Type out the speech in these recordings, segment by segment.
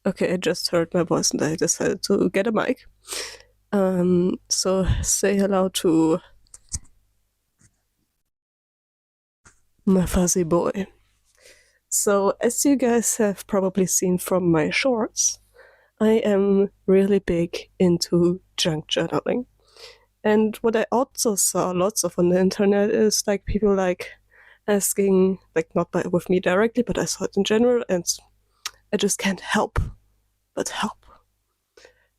Okay, I just heard my voice and I decided to get a mic. So say hello to my fuzzy boy. So as you guys have probably seen from my shorts, I am really big into junk journaling. And what I also saw lots of on the internet is like people like asking, like not with me directly, but I saw it in general, and I just can't help but help.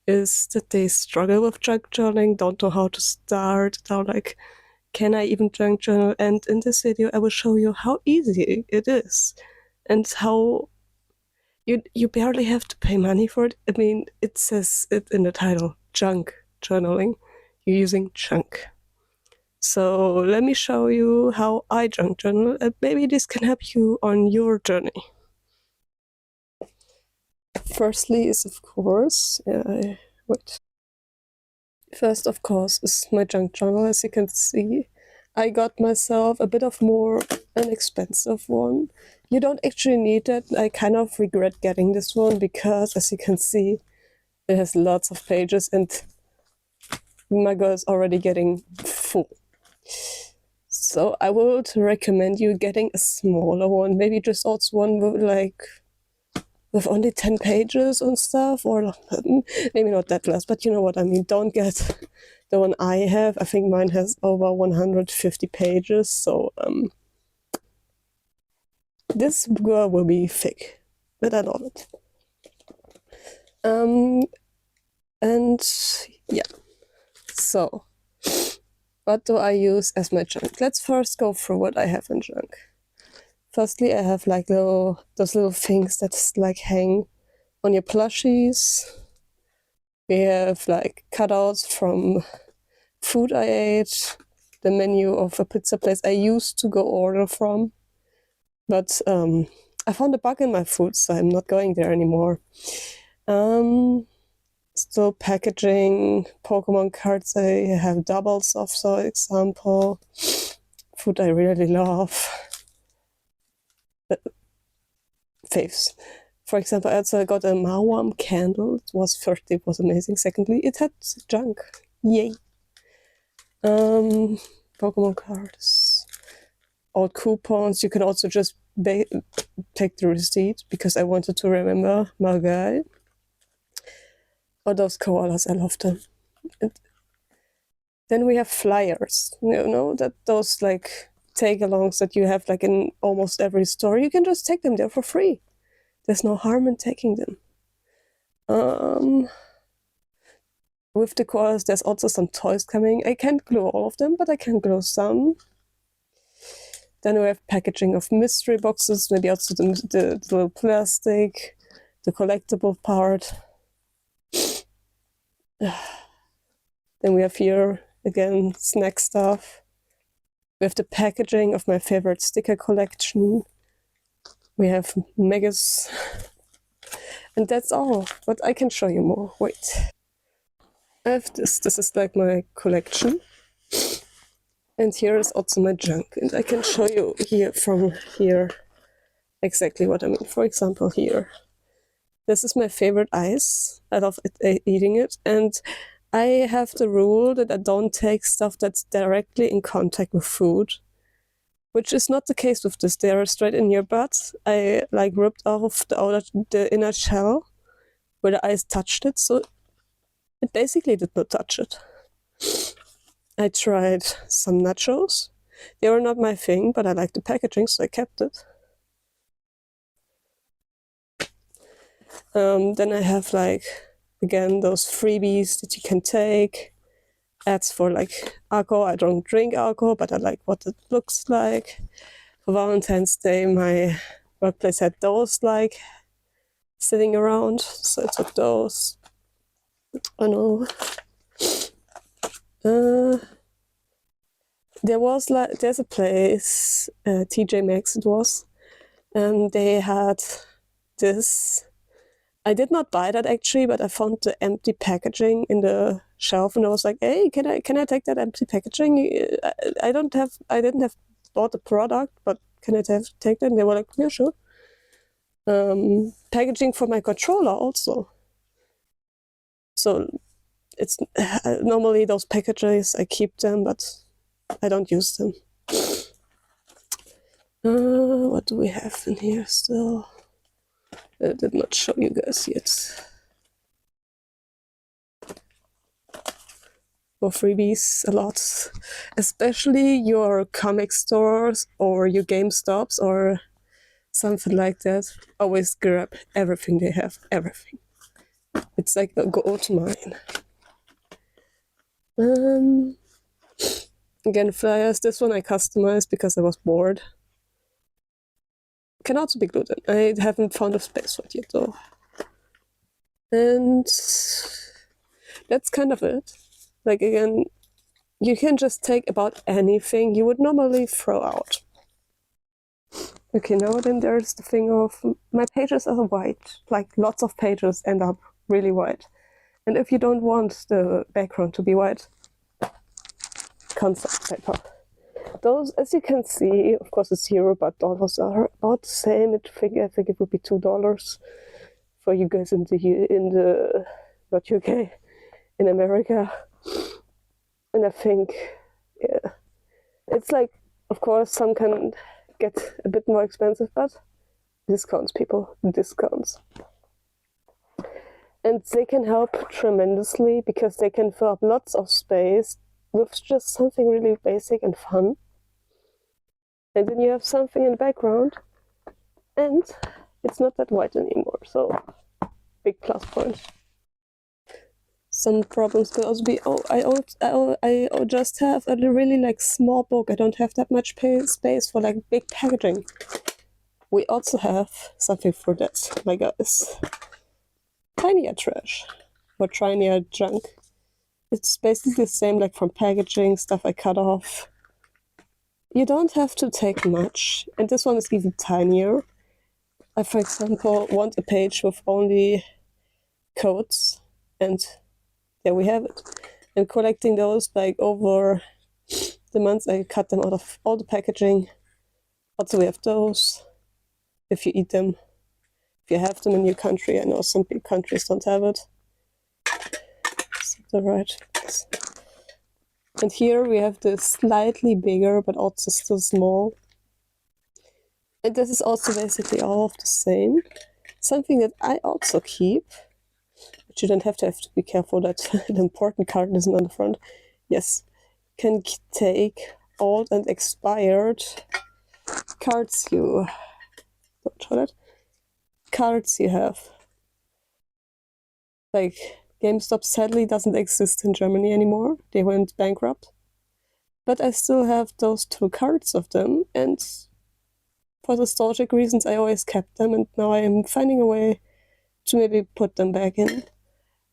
Is that they struggle with junk journaling, don't know how to start, now like, can I even junk journal? And in this video, I will show you how easy it is and how you barely have to pay money for it. I mean, it says it in the title, junk journaling. You're using junk. So let me show you how I junk journal, and maybe this can help you on your journey. Firstly is, of course, wait. First, of course, is my junk journal. As you can see, I got myself a bit of more an expensive one. You don't actually need it. I kind of regret getting this one because, as you can see, it has lots of pages and my girl is already getting full. So I would recommend you getting a smaller one, maybe just also one with only 10 pages and stuff, or maybe not that less, but you know what I mean. Don't get the one I have. I think mine has over 150 pages, so this girl will be thick, but I love it. And yeah, so what do I use as my junk? Let's first go through what I have in junk. Firstly, I have like those little things that like hang on your plushies. We have like cutouts from food I ate, the menu of a pizza place I used to go order from, but I found a bug in my food, so I'm not going there anymore. Still packaging, Pokemon cards I have doubles of, for example. Food I really love. Faves. For example, I also got a Mawam candle. It was first, it was amazing. Secondly, it had junk. Yay. Pokemon cards. Old coupons. You can also just take the receipt because I wanted to remember my guy. Oh, those koalas, I love them. And then we have flyers. You know, that those like take-alongs that you have like in almost every store. You can just take them there for free. There's no harm in taking them. With the koalas, there's also some toys coming. I can't glue all of them, but I can glue some. Then we have packaging of mystery boxes, maybe also the little plastic, the collectible part. Then we have here, again, snack stuff. We have the packaging of my favorite sticker collection. We have megas. And that's all, but I can show you more. Wait. I have this. This is like my collection. And here is also my junk. And I can show you here from here exactly what I mean. For example, here. This is my favorite ice. I love eating it. And I have the rule that I don't take stuff that's directly in contact with food, which is not the case with this. They are straight in your butt. I like ripped off the inner shell where the ice touched it, so it basically did not touch it. I tried some nachos. They were not my thing, but I liked the packaging, so I kept it. Then I have like, again, those freebies that you can take. Ads for like alcohol. I don't drink alcohol, but I like what it looks like. For Valentine's Day, my workplace had those like sitting around, so I took those. Oh no. There's a place, TJ Maxx it was, and they had this. I did not buy that actually, but I found the empty packaging in the shelf, and I was like, "Hey, can I take that empty packaging? I didn't have bought the product, but can I take that?" And they were like, "Yeah, sure." packaging for my controller also. So it's normally those packages, I keep them, but I don't use them. What do we have in here still? I did not show you guys yet. For freebies a lot, especially your comic stores or your GameStops or something like that. Always grab everything they have, everything. It's like a gold mine. Again, flyers. This one I customized because I was bored. Can also be glued in. I haven't found a space for it yet though. And that's kind of it. Like again, you can just take about anything you would normally throw out. Okay, now then there's the thing of my pages are white. Like lots of pages end up really white. And if you don't want the background to be white, concept paper. Those, as you can see, of course it's euro, but dollars are about the same. I think it would be $2 for you guys in the not UK, in America. And I think, yeah, it's like, of course, some can get a bit more expensive, but discounts, people, discounts. And they can help tremendously because they can fill up lots of space with just something really basic and fun. And then you have something in the background and it's not that white anymore, so big plus point. Some problems could also be, I just have a really like small book. I don't have that much space for like big packaging. We also have something for that, my guys. Tinier trash or tinier junk. It's basically the same like from packaging, stuff I cut off. You don't have to take much, and this one is even tinier. I, for example, want a page with only codes, and there we have it. And collecting those, like over the months, I cut them out of all the packaging. Also, we have those, if you eat them. If you have them in your country, I know some big countries don't have it. Is that right? And here we have this slightly bigger, but also still small. And this is also basically all of the same. Something that I also keep, but you don't have to be careful that the important card isn't on the front. Yes, can take old and expired cards you don't show that. Cards you have. Like GameStop sadly doesn't exist in Germany anymore. They went bankrupt. But I still have those 2 cards of them, and for nostalgic reasons I always kept them, and now I am finding a way to maybe put them back in.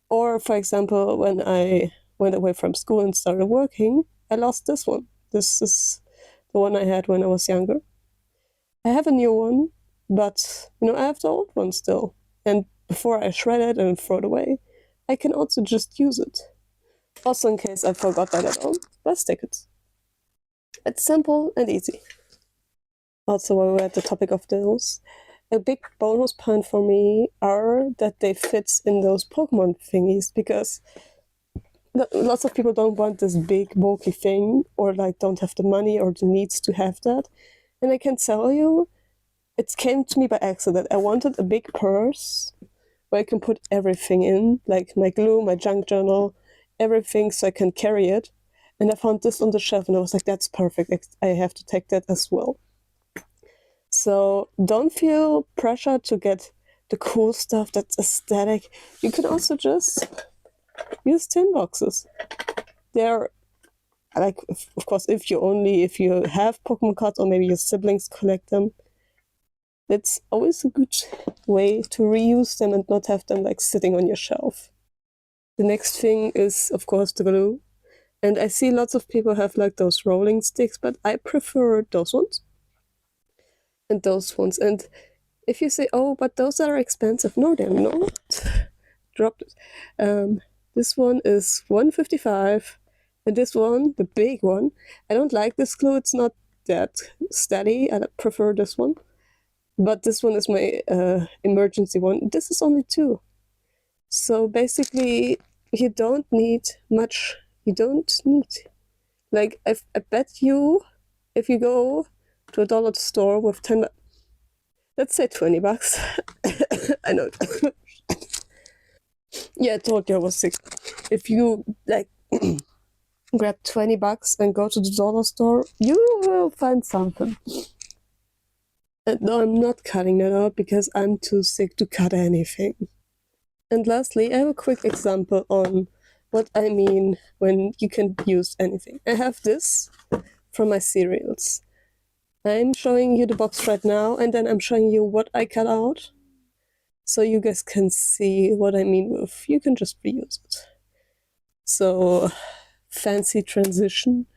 Or for example, when I went away from school and started working, I lost this one. This is the one I had when I was younger. I have a new one, but I have the old one still. And before I shred it and throw it away, I can also just use it. Also, in case I forgot that at all, bus tickets. It's simple and easy. Also, while we're at the topic of those, a big bonus point for me are that they fit in those Pokemon thingies, because lots of people don't want this big bulky thing, or like don't have the money or the needs to have that. And I can tell you, it came to me by accident. I wanted a big purse where I can put everything in, like my glue, my junk journal, everything, so I can carry it. And I found this on the shelf and I was like, that's perfect. I have to take that as well. So don't feel pressure to get the cool stuff that's aesthetic. You can also just use tin boxes. They're like, of course, if you have Pokemon cards or maybe your siblings collect them, it's always a good way to reuse them and not have them like sitting on your shelf. The next thing is, of course, the glue. And I see lots of people have like those rolling sticks, but I prefer those ones. And those ones. And if you say, oh, but those are expensive. No, they're not. Dropped it. This one is $1.55. And this one, the big one, I don't like this glue. It's not that steady. I prefer this one. But this one is my emergency one. This is only 2. So basically, you don't need much. You don't need. Like, I bet you, if you go to a dollar store with 10, let's say 20 bucks. I know. Yeah, I told you I was sick. If you, like, grab 20 bucks and go to the dollar store, you will find something. And no, I'm not cutting that out because I'm too sick to cut anything. And lastly, I have a quick example on what I mean when you can use anything. I have this from my cereals. I'm showing you the box right now, and then I'm showing you what I cut out, so you guys can see what I mean with you can just reuse it. So, fancy transition.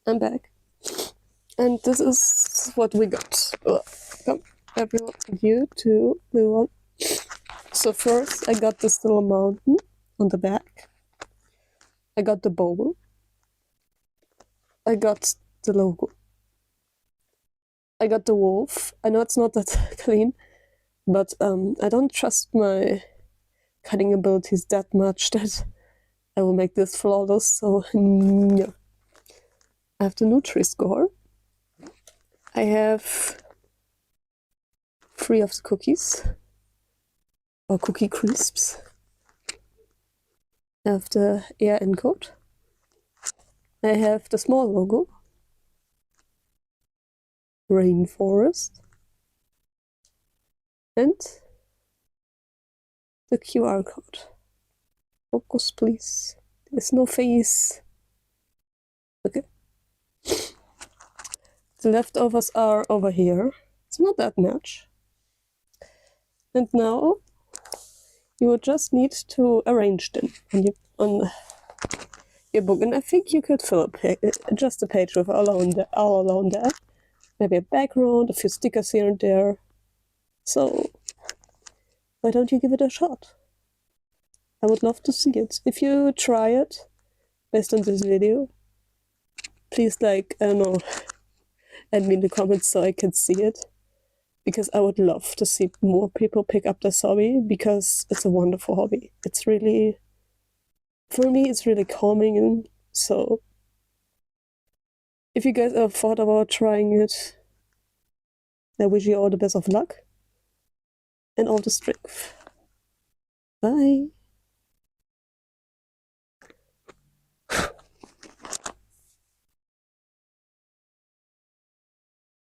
I'm back. And this is what we got. Come, everyone, you too, blue one. So first I got this little mountain on the back. I got the bowl. I got the logo. I got the wolf. I know it's not that clean, but I don't trust my cutting abilities that much that I will make this flawless, so yeah. I have the Nutri-Score. I have 3 of the cookies, or cookie crisps. I have the air encode. I have the small logo, rainforest, and the QR code. Focus, please. There's no face. Okay. The leftovers are over here. It's not that much. And now you will just need to arrange them on your book. And I think you could fill just a page with all alone there. Maybe a background, a few stickers here and there. So why don't you give it a shot? I would love to see it. If you try it based on this video, please, like, I don't know, add me in the comments so I can see it. Because I would love to see more people pick up this hobby, because it's a wonderful hobby. It's really, for me, it's really calming. And so if you guys ever thought about trying it, I wish you all the best of luck and all the strength. Bye.